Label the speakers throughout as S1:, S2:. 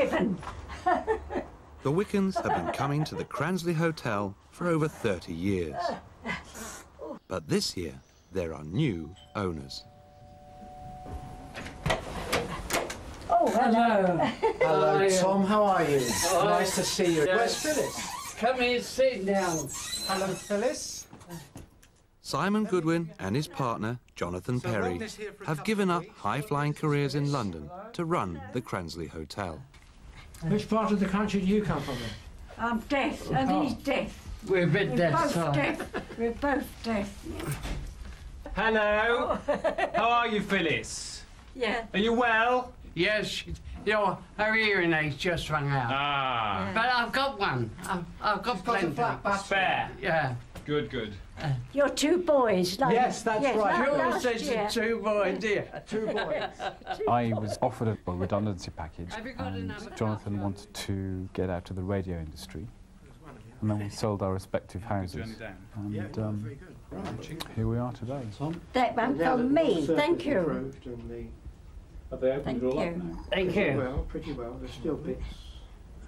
S1: 7.
S2: The Wickens have been coming to the Cransley Hotel for over 30 years. But this year, there are new owners.
S1: Oh, hello.
S3: Hello, Tom. How are you?
S4: Hello.
S3: Nice to see you.
S4: Yes.
S3: Where's Phyllis?
S4: Come here, sit down.
S3: Hello, Phyllis.
S2: Simon Goodwin and his partner, Jonathan Perry, have given up high-flying careers in London to run the Cransley Hotel.
S3: Which part of the country do you come from?
S1: I'm deaf, and he's deaf.
S4: We're a bit
S1: We're
S4: deaf,
S1: both
S4: sorry.
S1: deaf. We're both deaf.
S5: Hello. How are you, Phyllis?
S1: Yeah.
S5: Are you well?
S4: Yes, her hearing aid's just rung out.
S5: Ah.
S1: Yeah.
S4: But I've got one. I've got plenty.
S5: Spare.
S4: Yeah.
S5: Good, good.
S1: You're 2 boys, like
S3: Yes, that's right.
S1: last
S4: Yours
S1: year.
S4: is a 2 boy, dear.
S3: 2 boys.
S6: I was offered a redundancy package,
S4: Have you got
S6: and
S4: another
S6: Jonathan
S4: coffee?
S6: wanted to get out of the radio industry. And then we sold our respective houses. And here we are today.
S1: That one from me. Thank you.
S5: Have they
S1: Thank you.
S4: Thank you.
S3: Well, pretty well. There's still bits.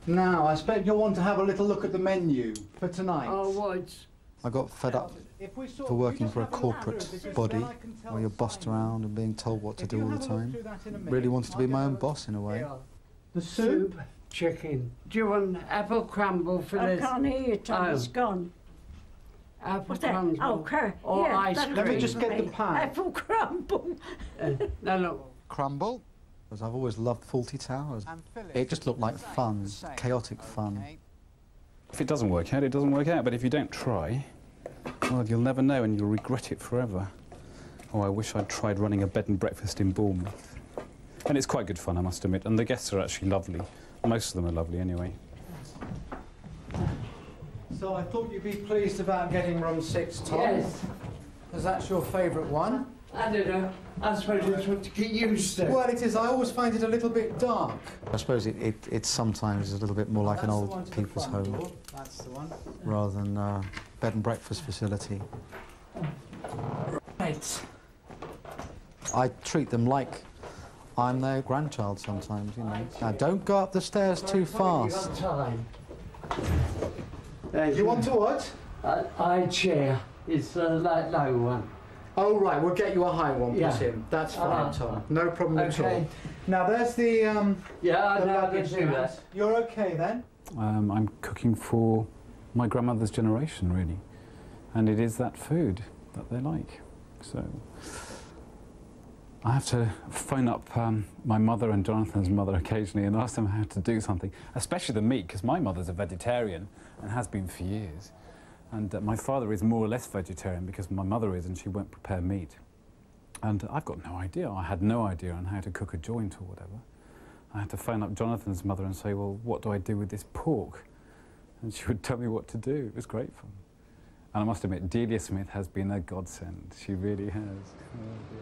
S3: Now, I expect you'll want to have a little look at the menu for tonight.
S4: Oh, what?
S7: I got fed up for working for a corporate body where you're bossed around and being told what to do all the time. Really wanted to be my own boss in a way.
S3: The soup?
S4: Chicken. Do you want apple crumble for
S1: I
S4: this?
S1: can't hear you, Tom.
S4: Oh.
S1: It's gone.
S4: Apple
S1: What's that?
S4: crumble.
S1: Oh,
S4: Or
S1: yeah,
S4: ice
S1: that'll
S4: cream.
S3: Let me
S1: do
S3: just
S1: for
S3: get the
S1: me.
S3: pie.
S1: Apple crumble.
S4: No, look.
S7: Crumble? Because I've always loved Faulty Towers. It just looked like fun, chaotic fun.
S6: If it doesn't work out, it doesn't work out. But if you don't try, well, you'll never know and you'll regret it forever. Oh, I wish I'd tried running a bed and breakfast in Bournemouth. And it's quite good fun, I must admit. And the guests are actually lovely. Most of them are lovely anyway.
S3: So I thought you'd be pleased about getting room 6, Tom.
S4: Yes.
S3: Because that's your favourite one.
S4: I don't know. I suppose it's what to get used to.
S3: Well, it is. I always find it a little bit dark.
S7: I suppose it sometimes is a little bit more like an
S3: That's the one
S7: old
S3: to the
S7: people's
S3: front
S7: home
S3: door. That's the one.
S7: rather than a bed and breakfast facility.
S3: Right.
S7: I treat them like I'm their grandchild sometimes, you know. Now, don't go up the stairs too fast.
S4: You got time.
S3: You want to what?
S4: High chair. It's a low one.
S3: Oh, right. We'll get you a high one
S4: Yeah.
S3: put in. That's fine, Tom. No problem at
S4: Okay.
S3: all. Now, there's the
S4: Yeah, I
S3: the
S4: know how to
S3: luggage
S4: do
S3: unit.
S4: that.
S3: You're okay then?
S6: I'm cooking for my grandmother's generation, really. And it is that food that they like. So I have to phone up my mother and Jonathan's mother occasionally and ask them how to do something, especially the meat, because my mother's a vegetarian and has been for years. And my father is more or less vegetarian because my mother is and she won't prepare meat. And I've got no idea. I had no idea on how to cook a joint or whatever. I had to phone up Jonathan's mother and say, well, what do I do with this pork? And she would tell me what to do. It was great fun. And I must admit, Delia Smith has been a godsend. She really has. Oh, dear.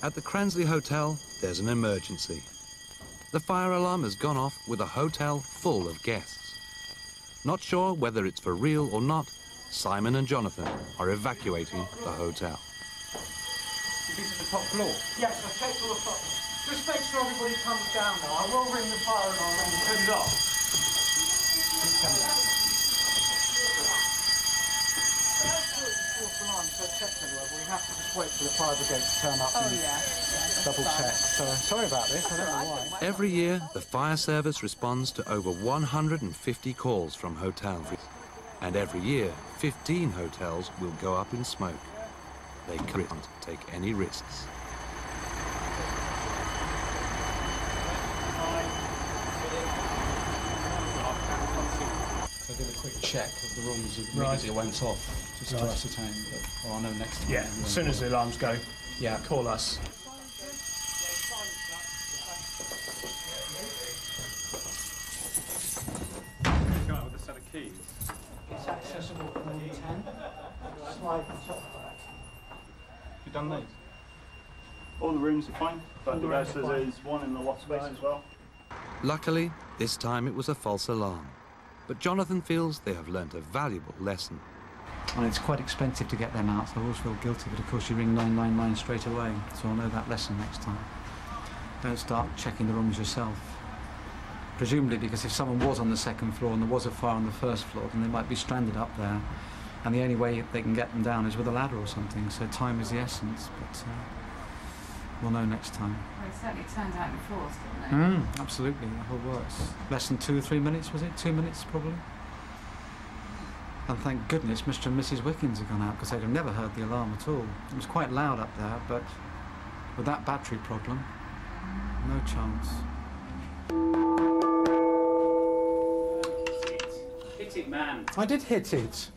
S2: At the Cransley Hotel, there's an emergency. The fire alarm has gone off with a hotel full of guests. Not sure whether it's for real or not, Simon and Jonathan are evacuating the hotel.
S5: You think to the top floor?
S3: Yes, I've checked all the top. Just make sure everybody comes down now. I will ring the fire alarm and turn it off. It's coming out. We have to just wait for the fire brigade to turn up and double check. So sorry about this, I don't know why.
S2: Every year, the fire service responds to over 150 calls from hotels. And every year, 15 hotels will go up in smoke. They can't take any risks.
S8: I did a quick check of the rooms immediately it went off, just to ascertain that, or I'll know next time.
S5: Yeah, as soon as the alarms go,
S8: Yeah.
S5: call us. Go out with a set of keys.
S3: It's accessible from room 10. Slide the top back.
S5: You done these? All the rooms are fine, but the rest there's one in the loft space as well.
S2: Luckily, this time it was a false alarm. But Jonathan feels they have learnt a valuable lesson.
S7: And it's quite expensive to get them out, so I always feel guilty, but of course you ring 999 straight away, so I'll know that lesson next time. Don't start checking the rooms yourself. Presumably because if someone was on the second floor and there was a fire on the first floor, then they might be stranded up there, and the only way they can get them down is with a ladder or something, so time is the essence, but we'll know next time.
S9: Well, it certainly turns out in force, doesn't it?
S7: Absolutely, the whole works. Less than 2 or 3 minutes, was it? 2 minutes, probably? And thank goodness Mr. and Mrs. Wickens had gone out, because they'd have never heard the alarm at all. It was quite loud up there, but with that battery problem, no chance.
S6: Hit it, man.
S3: I did hit it.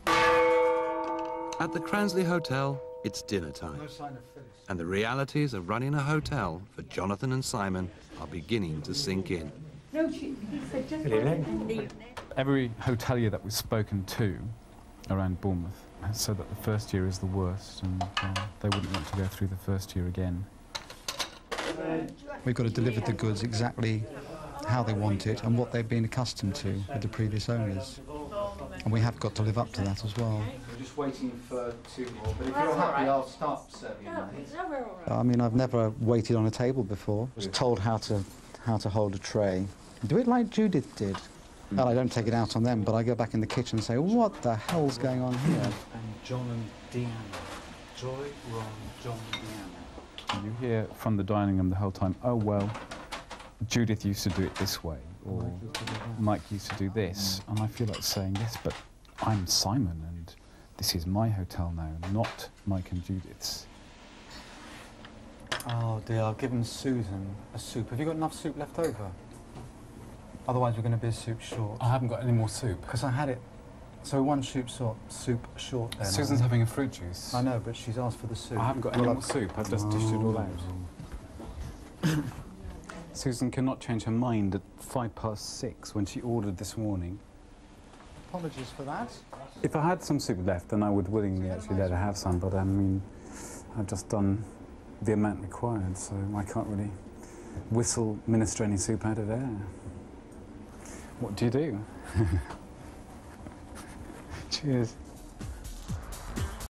S2: At the Cransley Hotel, it's dinner time.
S3: No sign of Phyllis.
S2: And the realities of running a hotel for Jonathan and Simon are beginning to sink in.
S1: No, he said just
S6: Every hotelier that we've spoken to around Bournemouth has said that the first year is the worst, and they wouldn't want to go through the first year again.
S7: We've got to deliver the goods exactly how they want it and what they've been accustomed to with the previous owners. And we have got to live up to that as well.
S3: We're just waiting for 2 more, but if you're happy, I'll start serving you.
S7: I mean, I've never waited on a table before. I was told how to hold a tray. Do it like Judith did. And I don't take it out on them, but I go back in the kitchen and say, what the hell's going on here?
S6: And John and Deanna. Joy, Ron, John and Deanna. And you hear from the dining room the whole time, oh, well, Judith used to do it this way, or Mike used to do this. And I feel like saying, yes, but I'm Simon, and this is my hotel now, not Mike and Judith's.
S7: Oh dear, I've given Susan a soup. Have you got enough soup left over? Otherwise we're going to be a soup short.
S6: I haven't got any more soup.
S7: Because I had it. So one soup short then.
S6: Susan's having a fruit juice.
S7: I know, but she's asked for the soup.
S6: I haven't got any more soup. I've just dished it all out. Susan cannot change her mind at 6:05 when she ordered this morning.
S7: Apologies for that.
S6: If I had some soup left, then I would willingly actually let her have some, but I mean, I've just done the amount required, so I can't really whistle minestrone soup out of air. What do you do? Cheers.